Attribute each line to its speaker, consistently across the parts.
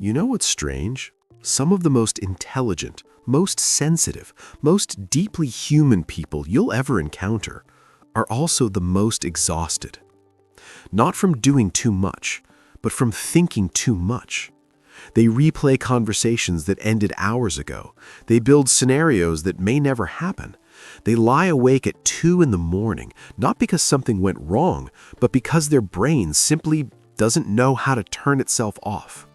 Speaker 1: You know what's strange? Some of the most intelligent, most sensitive, most deeply human people you'll ever encounter are also the most exhausted. Not from doing too much, but from thinking too much. They replay conversations that ended hours ago. They build scenarios that may never happen. They lie awake at 2 in the morning, not because something went wrong, but because their brain simply doesn't know how to turn itself off.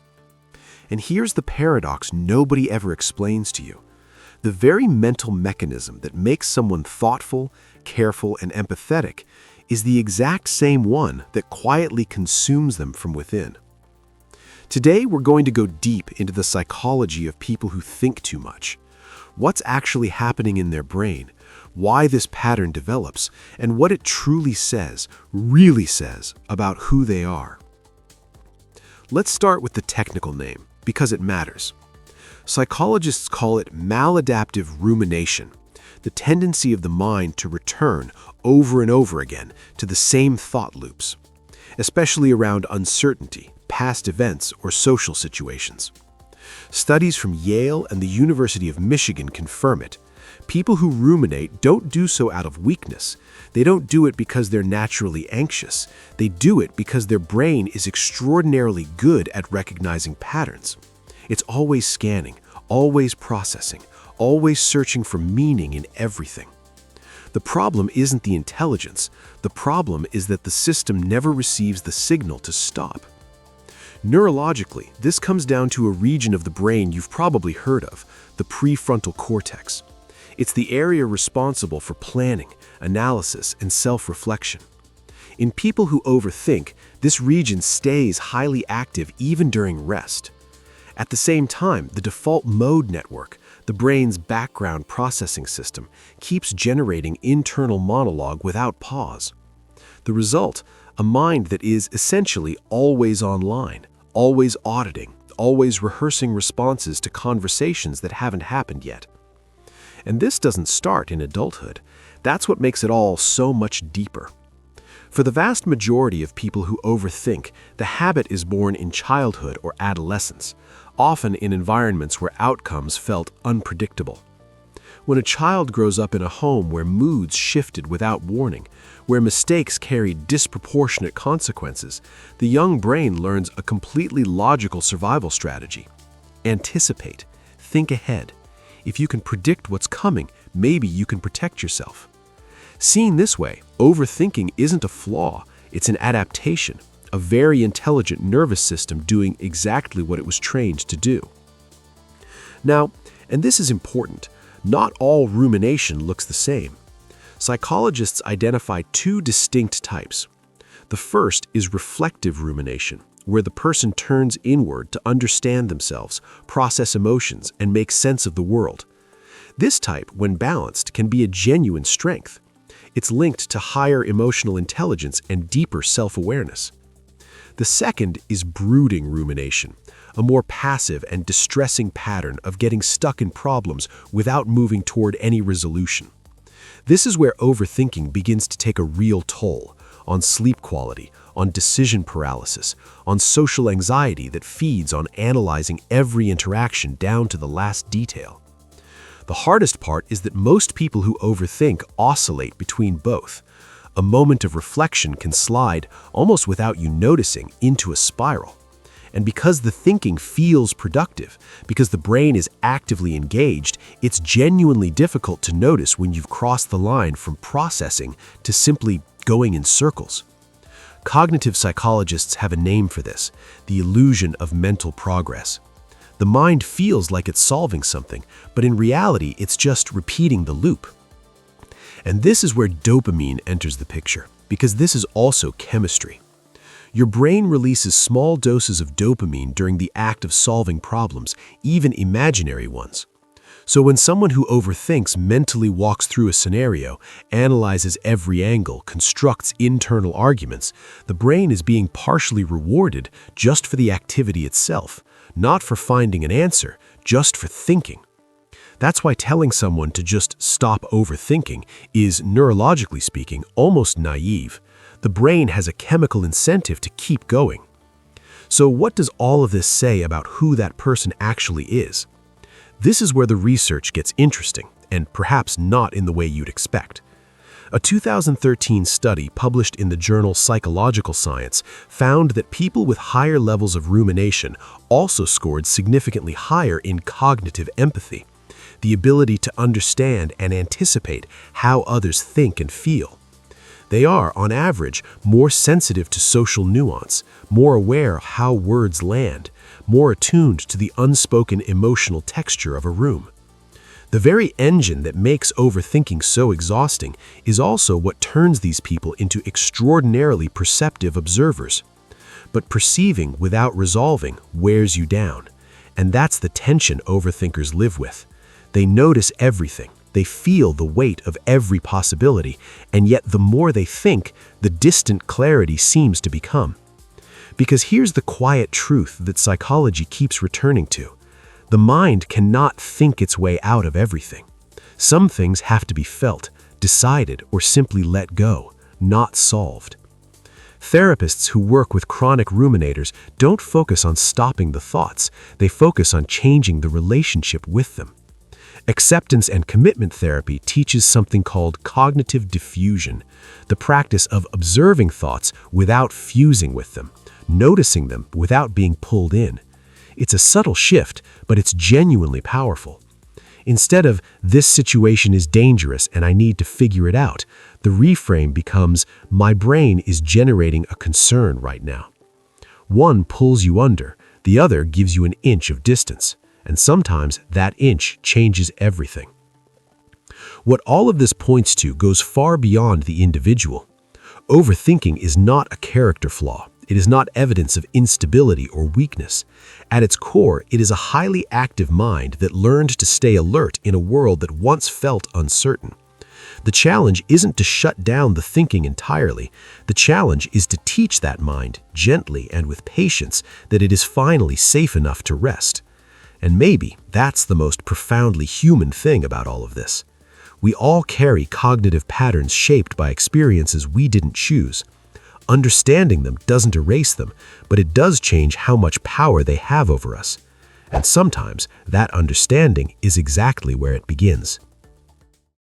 Speaker 1: And here's the paradox nobody ever explains to you. The very mental mechanism that makes someone thoughtful, careful, and empathetic is the exact same one that quietly consumes them from within. Today, we're going to go deep into the psychology of people who think too much. What's actually happening in their brain, why this pattern develops, and what it truly says, really says, about who they are. Let's start with the technical name, because it matters. Psychologists call it maladaptive rumination, the tendency of the mind to return over and over again to the same thought loops, especially around uncertainty, past events, or social situations. Studies from Yale and the University of Michigan confirm it. People who ruminate don't do so out of weakness. They don't do it because they're naturally anxious. They do it because their brain is extraordinarily good at recognizing patterns. It's always scanning, always processing, always searching for meaning in everything. The problem isn't the intelligence. The problem is that the system never receives the signal to stop. Neurologically, this comes down to a region of the brain you've probably heard of, the prefrontal cortex. It's the area responsible for planning, analysis, and self-reflection. In people who overthink, this region stays highly active even during rest. At the same time, the default mode network, the brain's background processing system, keeps generating internal monologue without pause. The result, a mind that is essentially always online, always auditing, always rehearsing responses to conversations that haven't happened yet. And this doesn't start in adulthood. That's what makes it all so much deeper. For the vast majority of people who overthink, the habit is born in childhood or adolescence, often in environments where outcomes felt unpredictable. When a child grows up in a home where moods shifted without warning, where mistakes carried disproportionate consequences, the young brain learns a completely logical survival strategy. Anticipate. Think ahead. If you can predict what's coming, maybe you can protect yourself. Seen this way, overthinking isn't a flaw, it's an adaptation, a very intelligent nervous system doing exactly what it was trained to do. Now, and this is important, not all rumination looks the same. Psychologists identify 2 distinct types. The first is reflective rumination, where the person turns inward to understand themselves, process emotions, and make sense of the world. This type, when balanced, can be a genuine strength. It's linked to higher emotional intelligence and deeper self-awareness. The second is brooding rumination, a more passive and distressing pattern of getting stuck in problems without moving toward any resolution. This is where overthinking begins to take a real toll on sleep quality, on decision paralysis, on social anxiety that feeds on analyzing every interaction down to the last detail. The hardest part is that most people who overthink oscillate between both. A moment of reflection can slide, almost without you noticing, into a spiral. And because the thinking feels productive, because the brain is actively engaged, it's genuinely difficult to notice when you've crossed the line from processing to simply going in circles. Cognitive psychologists have a name for this, the illusion of mental progress. The mind feels like it's solving something, but in reality, it's just repeating the loop. And this is where dopamine enters the picture, because this is also chemistry. Your brain releases small doses of dopamine during the act of solving problems, even imaginary ones. So when someone who overthinks mentally walks through a scenario, analyzes every angle, constructs internal arguments, the brain is being partially rewarded just for the activity itself, not for finding an answer, just for thinking. That's why telling someone to just stop overthinking is, neurologically speaking, almost naive. The brain has a chemical incentive to keep going. So what does all of this say about who that person actually is? This is where the research gets interesting, and perhaps not in the way you'd expect. A 2013 study published in the journal Psychological Science found that people with higher levels of rumination also scored significantly higher in cognitive empathy, the ability to understand and anticipate how others think and feel. They are, on average, more sensitive to social nuance, more aware of how words land, more attuned to the unspoken emotional texture of a room. The very engine that makes overthinking so exhausting is also what turns these people into extraordinarily perceptive observers. But perceiving without resolving wears you down, and that's the tension overthinkers live with. They notice everything, they feel the weight of every possibility, and yet the more they think, the distant clarity seems to become. Because here's the quiet truth that psychology keeps returning to. The mind cannot think its way out of everything. Some things have to be felt, decided, or simply let go, not solved. Therapists who work with chronic ruminators don't focus on stopping the thoughts, they focus on changing the relationship with them. Acceptance and commitment therapy teaches something called cognitive diffusion, the practice of observing thoughts without fusing with them, noticing them without being pulled in. It's a subtle shift, but it's genuinely powerful. Instead of, "This situation is dangerous and I need to figure it out," the reframe becomes, "My brain is generating a concern right now." One pulls you under, the other gives you an inch of distance, and sometimes that inch changes everything. What all of this points to goes far beyond the individual. Overthinking is not a character flaw. It is not evidence of instability or weakness. At its core, it is a highly active mind that learned to stay alert in a world that once felt uncertain. The challenge isn't to shut down the thinking entirely. The challenge is to teach that mind, gently and with patience, that it is finally safe enough to rest. And maybe that's the most profoundly human thing about all of this. We all carry cognitive patterns shaped by experiences we didn't choose. Understanding them doesn't erase them, but it does change how much power they have over us. And sometimes that understanding is exactly where it begins.